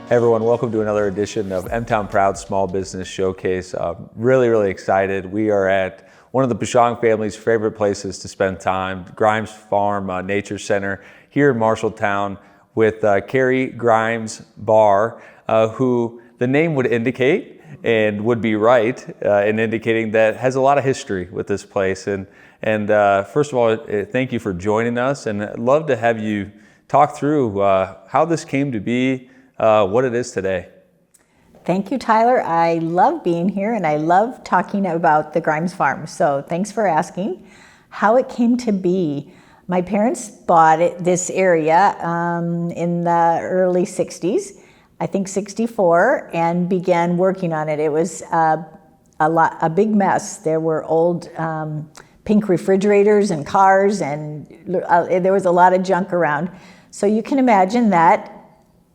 Hey everyone, welcome to another edition of M-Town Proud Small Business Showcase. Really excited. We are at one of the Peschong family's favorite places to spend time, Grimes Farm Nature Center here in Marshalltown with Carrie Grimes Barr, who the name would indicate and would be right in indicating that has a lot of history with this place. And first of all, thank you for joining us, and I'd love to have you talk through how this came to be, what it is today. Thank you, Tyler. I love being here and I love talking about the Grimes Farm. So thanks for asking how it came to be. My parents bought this area in the early 60s, I think 64, and began working on it. It was a big mess. There were old pink refrigerators and cars, and there was a lot of junk around. So you can imagine that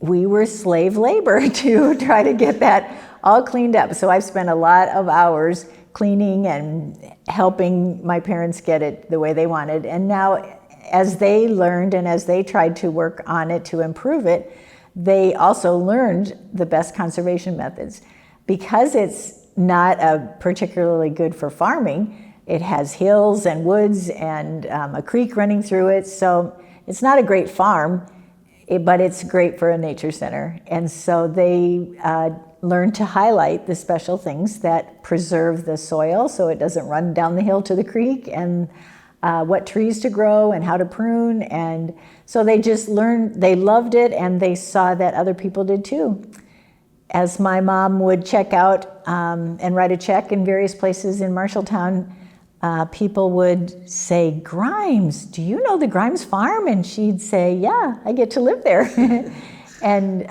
we were slave labor to try to get that all cleaned up. So I've spent a lot of hours cleaning and helping my parents get it the way they wanted. And now, as they learned and as they tried to work on it to improve it, they also learned the best conservation methods. Because it's not particularly good for farming, it has hills and woods and a creek running through it. So it's not a great farm, but it's great for a nature center. And so they learn to highlight the special things that preserve the soil so it doesn't run down the hill to the creek, and what trees to grow and how to prune. And so they just learned, they loved it, and they saw that other people did too. As my mom would check out and write a check in various places in Marshalltown, people would say, "Grimes, do you know the Grimes Farm?" And she'd say, "Yeah, I get to live there." And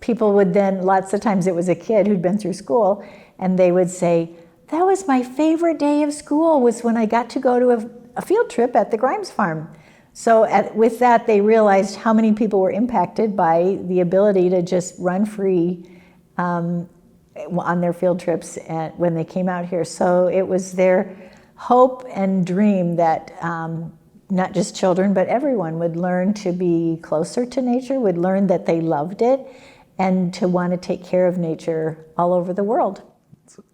people would then, lots of times it was a kid who'd been through school, and they would say, "That was my favorite day of school, was when I got to go to a field trip at the Grimes Farm." So with that, they realized how many people were impacted by the ability to just run free on their field trips when they came out here. So it was their hope and dream that not just children, but everyone would learn to be closer to nature, would learn that they loved it, and to want to take care of nature all over the world.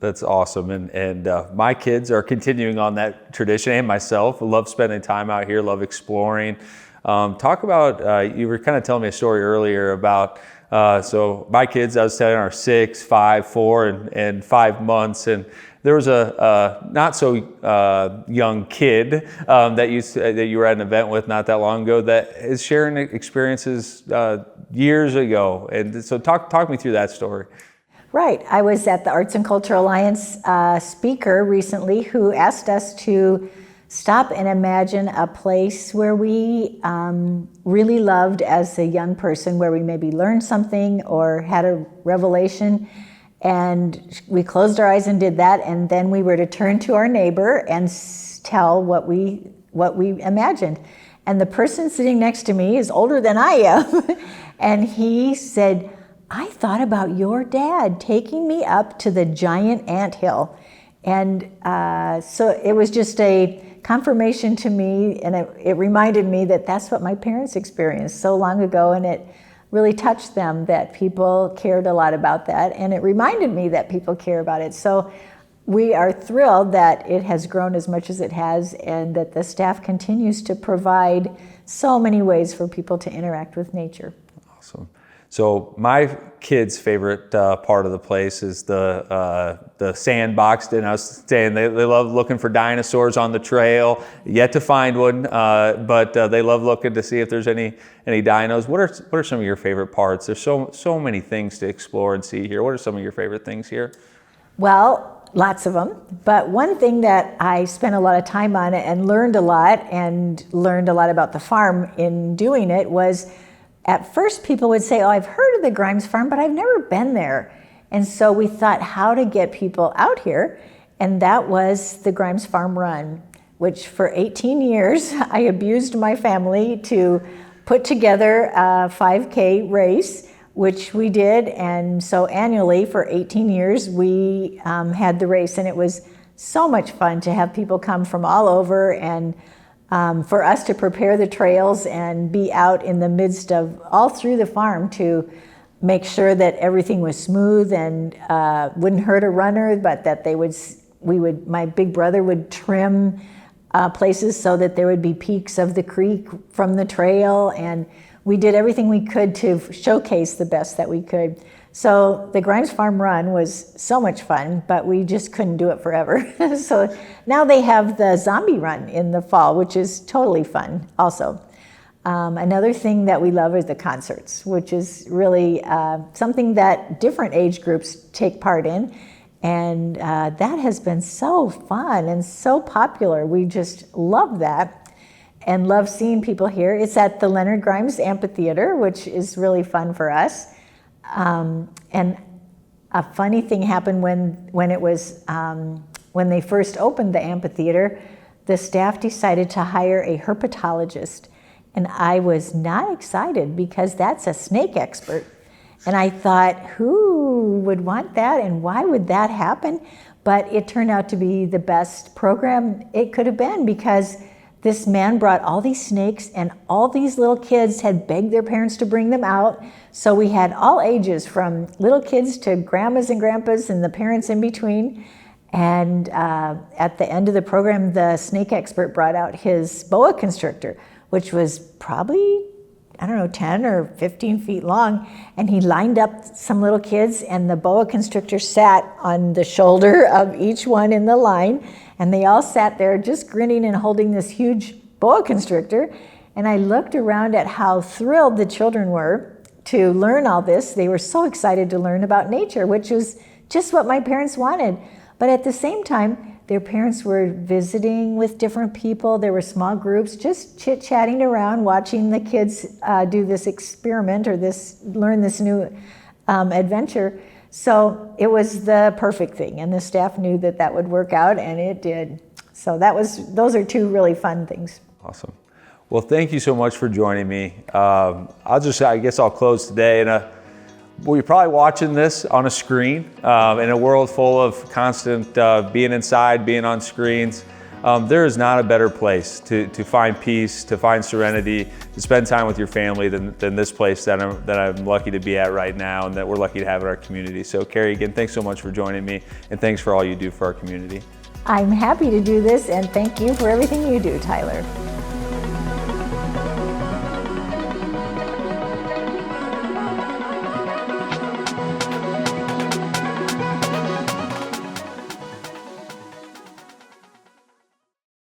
That's awesome. And my kids are continuing on that tradition, and myself love spending time out here, love exploring. Talk about, you were kind of telling me a story earlier about, so my kids, I was telling, are 6, 5, 4, and 5 months. And there was a not so young kid that you were at an event with not that long ago that is sharing experiences years ago. And so talk me through that story. Right. I was at the Arts and Culture Alliance speaker recently who asked us to stop and imagine a place where we really loved as a young person, where we maybe learned something or had a revelation. And we closed our eyes and did that, and then we were to turn to our neighbor and tell what we imagined. And the person sitting next to me is older than I am, and he said, "I thought about your dad taking me up to the giant anthill." And so it was just a confirmation to me, and it reminded me that that's what my parents experienced so long ago, and it really touched them that people cared a lot about that, and it reminded me that people care about it. So we are thrilled that it has grown as much as it has, and that the staff continues to provide so many ways for people to interact with nature. Awesome. So my kids' favorite part of the place is the sandbox. And I was saying they love looking for dinosaurs on the trail. Yet to find one, but they love looking to see if there's any dinos. What are some of your favorite parts? There's so many things to explore and see here. What are some of your favorite things here? Well, lots of them. But one thing that I spent a lot of time on and learned a lot about the farm in doing it was, at first people would say, "Oh, I've heard of the Grimes Farm, but I've never been there." And so we thought how to get people out here, and that was the Grimes Farm Run, which for 18 years I abused my family to put together a 5K race, which we did. And so annually for 18 years we had the race, and it was so much fun to have people come from all over, and for us to prepare the trails and be out in the midst of all through the farm to make sure that everything was smooth and wouldn't hurt a runner, but that my big brother would trim places so that there would be peaks of the creek from the trail, and we did everything we could to showcase the best that we could. So the Grimes Farm Run was so much fun, but we just couldn't do it forever. So now they have the Zombie Run in the fall, which is totally fun also. Another thing that we love is the concerts, which is really something that different age groups take part in. And that has been so fun and so popular. We just love that and love seeing people here. It's at the Leonard Grimes Amphitheater, which is really fun for us. And a funny thing happened when they first opened the amphitheater. The staff decided to hire a herpetologist, and I was not excited because that's a snake expert. And I thought, who would want that, and why would that happen? But it turned out to be the best program it could have been, because this man brought all these snakes, and all these little kids had begged their parents to bring them out. So we had all ages, from little kids to grandmas and grandpas and the parents in between. And at the end of the program, the snake expert brought out his boa constrictor, which was probably, 10 or 15 feet long. And he lined up some little kids, and the boa constrictor sat on the shoulder of each one in the line. And they all sat there just grinning and holding this huge boa constrictor. And I looked around at how thrilled the children were to learn all this. They were so excited to learn about nature, which was just what my parents wanted. But at the same time, their parents were visiting with different people. There were small groups just chit-chatting around, watching the kids do this experiment or learn this new adventure. So it was the perfect thing, and the staff knew that would work out, and it did. So those are two really fun things. Awesome. Well, thank you so much for joining me. I guess I'll close today. You're probably watching this on a screen in a world full of constant being inside, being on screens. There is not a better place to find peace, to find serenity, to spend time with your family than this place that I'm lucky to be at right now, and that we're lucky to have in our community. So Carrie, again, thanks so much for joining me, and thanks for all you do for our community. I'm happy to do this, and thank you for everything you do, Tyler.